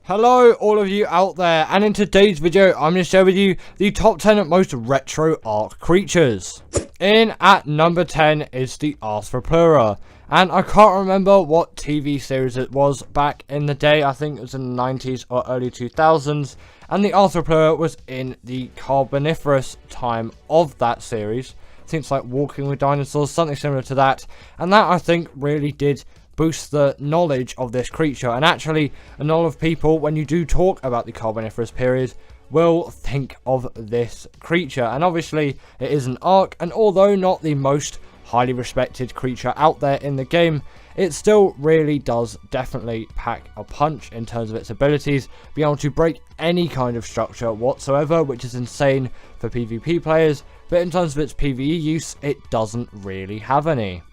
Hello all of you out there, and in today's video I'm going to share with you the top 10 most retro Ark creatures. In at number 10 is the Arthropluera, and I can't remember what TV series it was back in the day. I think it was in the 90s or early 2000s, and the Arthropluera was in the Carboniferous time of that series. Things like Walking with Dinosaurs, something similar to that, and that I think really did boost the knowledge of this creature. And actually, a lot of people, when you do talk about the Carboniferous period, will think of this creature. And obviously it is an Ark, and although not the most highly respected creature out there in the game, it still really does definitely pack a punch in terms of its abilities, being able to break any kind of structure whatsoever, which is insane for PvP players, but in terms of its PvE use, it doesn't really have any.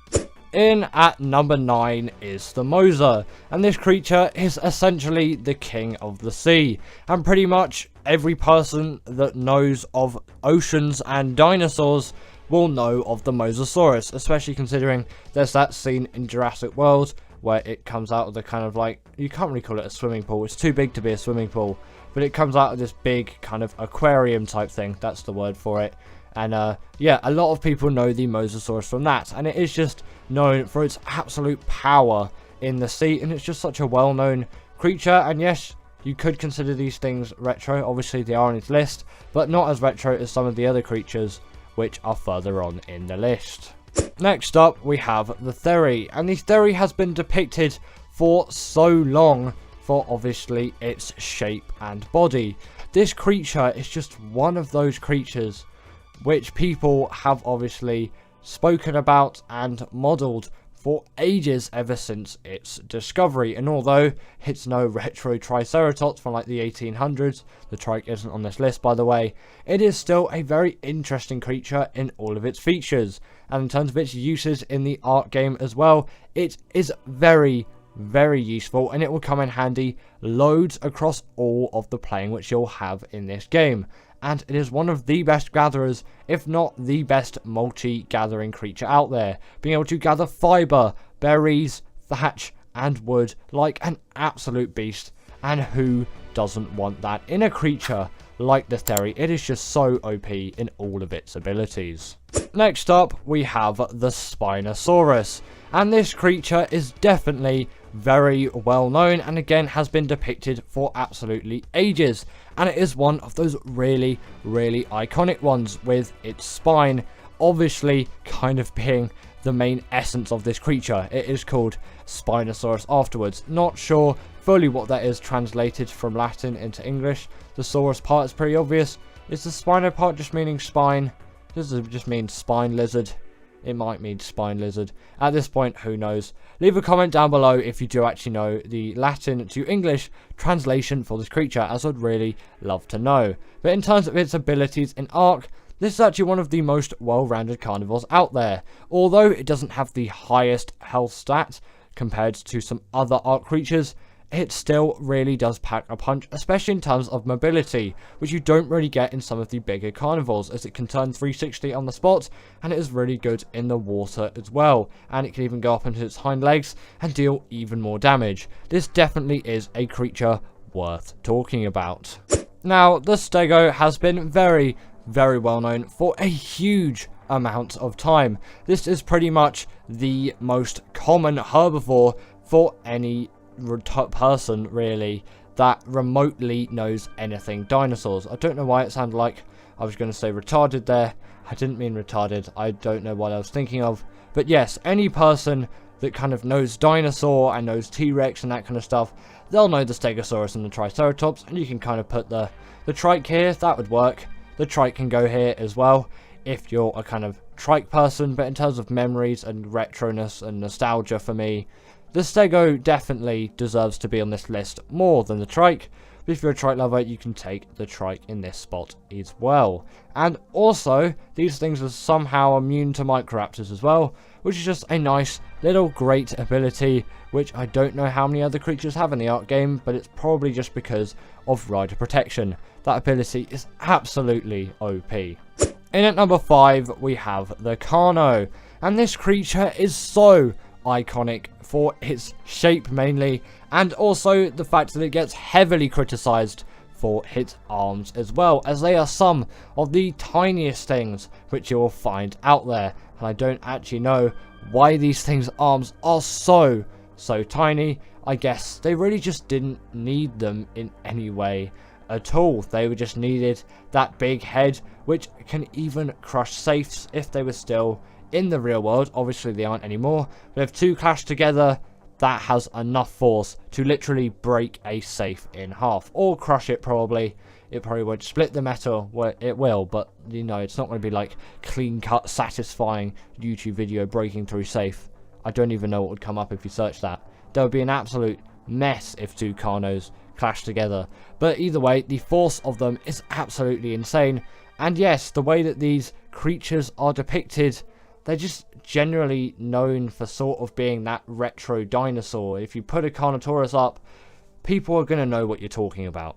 In at number 9 is the Mosa, and this creature is essentially the king of the sea, and pretty much every person that knows of oceans and dinosaurs will know of the Mosasaurus, especially considering there's that scene in Jurassic World where it comes out of the kind of like, you can't really call it a swimming pool, it's too big to be a swimming pool, but it comes out of this big kind of aquarium type thing, that's the word for it. And yeah, a lot of people know the Mosasaurus from that, and it is just known for its absolute power in the sea, and it's just such a well-known creature. And yes, you could consider these things retro, obviously they are on its list, but not as retro as some of the other creatures which are further on in the list. Next up we have the Theri, and the Theri has been depicted for so long for obviously its shape and body. This creature is just one of those creatures which people have obviously spoken about and modelled for ages, ever since its discovery. And although it's no retro Triceratops from like the 1800s, the trike isn't on this list by the way, it is still a very interesting creature in all of its features. And in terms of its uses in the Ark game as well, it is very useful, and it will come in handy loads across all of the playing which you'll have in this game. And it is one of the best gatherers, if not the best multi-gathering creature out there, being able to gather fibre, berries, thatch and wood like an absolute beast. And who doesn't want that in a creature like the Theri? It is just so OP in all of its abilities. Next up we have the Spinosaurus, and this creature is definitely very well known, and again has been depicted for absolutely ages, and it is one of those really iconic ones, with its spine obviously kind of being the main essence of this creature. It is called Spinosaurus afterwards. Not sure fully what that is translated from Latin into English. The saurus part is pretty obvious. Is the spino part just meaning spine? Does it just mean spine lizard? It might mean spine lizard. At this point, who knows? Leave a comment down below if you do actually know the Latin to English translation for this creature, as I'd really love to know. But in terms of its abilities in Ark, this is actually one of the most well-rounded carnivores out there. Although it doesn't have the highest health stat compared to some other Ark creatures, it still really does pack a punch, especially in terms of mobility, which you don't really get in some of the bigger carnivores, as it can turn 360 on the spot, and it is really good in the water as well, and it can even go up into its hind legs and deal even more damage. This definitely is a creature worth talking about. Now, the Stego has been very well known for a huge amount of time. This is pretty much the most common herbivore for any person really that remotely knows anything dinosaurs. I don't know why it sounded like I was going to say retarded there. I didn't mean retarded. I don't know what I was thinking of. But yes, any person that kind of knows dinosaur and knows T-Rex and that kind of stuff, they'll know the Stegosaurus and the Triceratops, and you can kind of put the trike here. That would work. The trike can go here as well if you're a kind of trike person, but in terms of memories and retroness and nostalgia for me, the Stego definitely deserves to be on this list more than the trike. But if you're a trike lover, you can take the trike in this spot as well. And also, these things are somehow immune to Microraptors as well, which is just a nice little great ability, which I don't know how many other creatures have in the Ark game, but it's probably just because of rider protection. That ability is absolutely OP. In at number 5, we have the Carno, and this creature is so iconic for its shape mainly, and also the fact that it gets heavily criticized for its arms as well, as they are some of the tiniest things which you will find out there. And I don't actually know why these things' arms are so tiny. I guess they really just didn't need them in any way at all. They were just needed that big head, which can even crush safes if they were still in the real world. Obviously they aren't anymore, but if two clash together, that has enough force to literally break a safe in half, or crush it. Probably it probably won't split the metal. Well, it will, but you know, it's not going to be like clean cut satisfying YouTube video breaking through safe. I don't even know what would come up if you search that. There would be an absolute mess if two Carnos clash together. But either way, the force of them is absolutely insane. And yes, the way that these creatures are depicted, they're just generally known for sort of being that retro dinosaur. If you put a Carnotaurus up, people are going to know what you're talking about.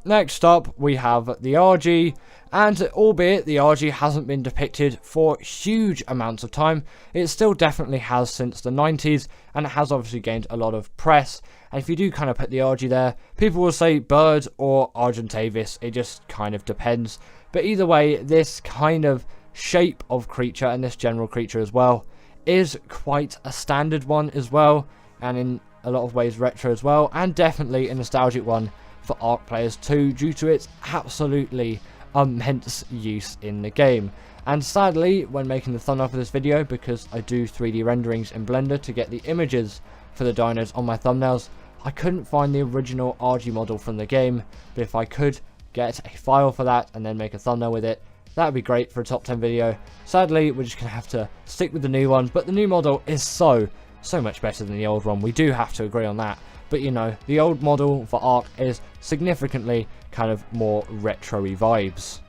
Next up, we have the RG, and albeit the RG hasn't been depicted for huge amounts of time, it still definitely has since the 90s, and it has obviously gained a lot of press. And if you do kind of put the RG there, people will say bird or Argentavis, it just kind of depends. But either way, this kind of shape of creature, and this general creature as well, is quite a standard one as well, and in a lot of ways retro as well, and definitely a nostalgic one for Ark players too, due to its absolutely immense use in the game. And sadly, when making the thumbnail for this video, because I do 3D renderings in Blender to get the images for the dinos on my thumbnails, I couldn't find the original RG model from the game. But if I could get a file for that and then make a thumbnail with it, that would be great for a top 10 video. Sadly, we're just going to have to stick with the new one, but the new model is so much better than the old one. We do have to agree on that. But you know, the old model for Ark is significantly kind of more retro-y vibes.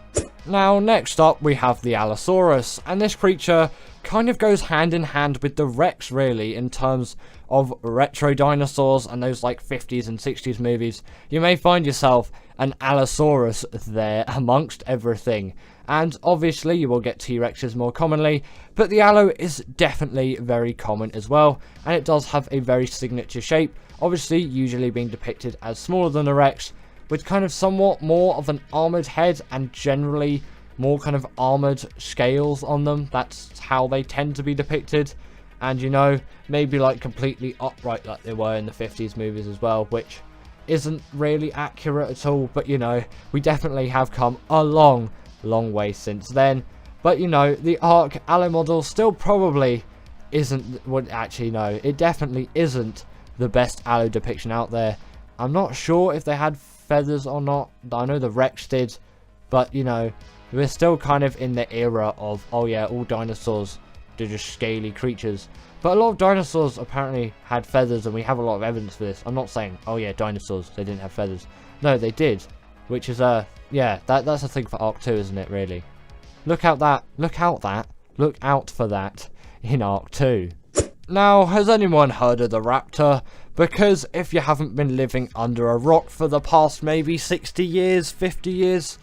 Now, next up we have the Allosaurus, and this creature kind of goes hand in hand with the Rex really in terms of retro dinosaurs and those like 50s and 60s movies. You may find yourself an Allosaurus there amongst everything, and obviously you will get T-Rexes more commonly, but the Allo is definitely very common as well, and it does have a very signature shape, obviously usually being depicted as smaller than a Rex, with kind of somewhat more of an armoured head and generally more kind of armoured scales on them. That's how they tend to be depicted. And you know, maybe like completely upright like they were in the 50s movies as well, which isn't really accurate at all. But you know, we definitely have come a long way since then. But you know, the Ark Allo model still probably isn't, well actually no, it definitely isn't the best Allo depiction out there. I'm not sure if they had feathers or not. I know the Rex did, but you know, we're still kind of in the era of, oh yeah, all dinosaurs are just scaly creatures. But a lot of dinosaurs apparently had feathers, and we have a lot of evidence for this. I'm not saying, oh yeah, dinosaurs, they didn't have feathers. No, they did, which is yeah, that's a thing for Ark 2, isn't it, really? Look out for that in Ark 2. Now, has anyone heard of the Raptor? Because if you haven't been living under a rock for the past maybe 60 years, 50 years,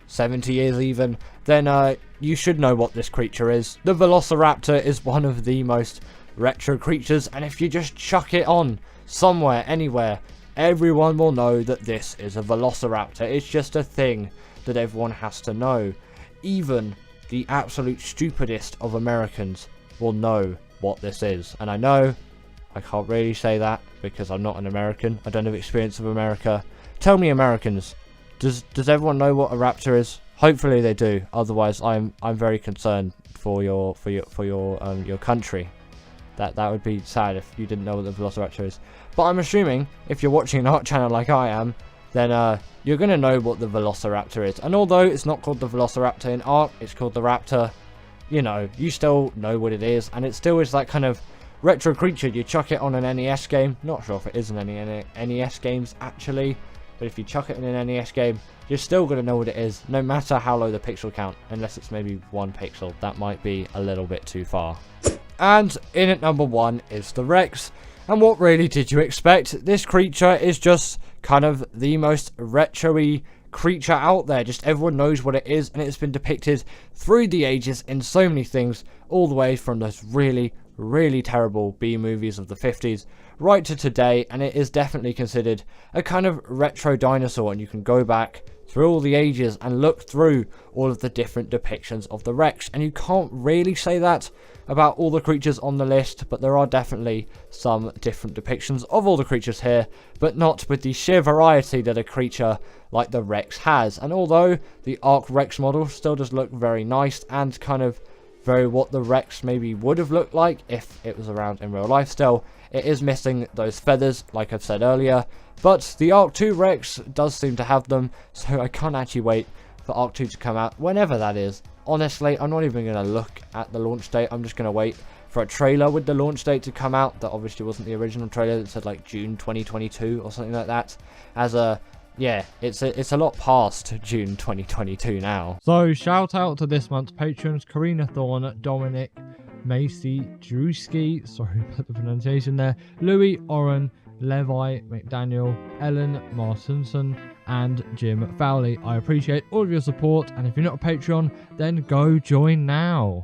70 years even, then you should know what this creature is. The Velociraptor is one of the most retro creatures, and if you just chuck it on somewhere, anywhere, everyone will know that this is a Velociraptor. It's just a thing that everyone has to know. Even the absolute stupidest of Americans will know what this is. And I know I can't really say that because I'm not an American. I don't have experience of America. Tell me, Americans, does everyone know what a raptor is? Hopefully they do. Otherwise, I'm very concerned for your country. That would be sad if you didn't know what the Velociraptor is. But I'm assuming if you're watching an art channel like I am, then you're gonna know what the Velociraptor is. And although it's not called the Velociraptor in Ark, it's called the Raptor. You know, you still know what it is, and it still is that kind of retro creature. You chuck it on an NES game. Not sure if it is in any NES games actually, but if you chuck it in an NES game, you're still going to know what it is, no matter how low the pixel count, unless it's maybe 1 pixel. That might be a little bit too far. And in at number 1 is the Rex. And what really did you expect? This creature is just kind of the most retro-y creature out there. Just everyone knows what it is, and it's been depicted through the ages in so many things, all the way from those really really terrible B movies of the 50s right to today, and it is definitely considered a kind of retro dinosaur, and you can go back through all the ages and look through all of the different depictions of the Rex, and you can't really say that about all the creatures on the list, but there are definitely some different depictions of all the creatures here, but not with the sheer variety that a creature like the Rex has. And although the Ark Rex model still does look very nice and kind of very what the Rex maybe would have looked like if it was around in real life still, it is missing those feathers, like I've said earlier. But the Ark 2 Rex does seem to have them, so I can't actually wait for Ark 2 to come out, whenever that is. Honestly, I'm not even going to look at the launch date. I'm just going to wait for a trailer with the launch date to come out. That obviously wasn't the original trailer. That said like June 2022 or something like that. Yeah, it's a lot past June 2022 now. So shout out to this month's patrons: Karina Thorne, Dominic, Macy, Drewski, sorry about the pronunciation there, Louis, Oren, Levi, McDaniel, Ellen, Martinson, and Jim Fowley. I appreciate all of your support, and if you're not a Patreon, then go join now.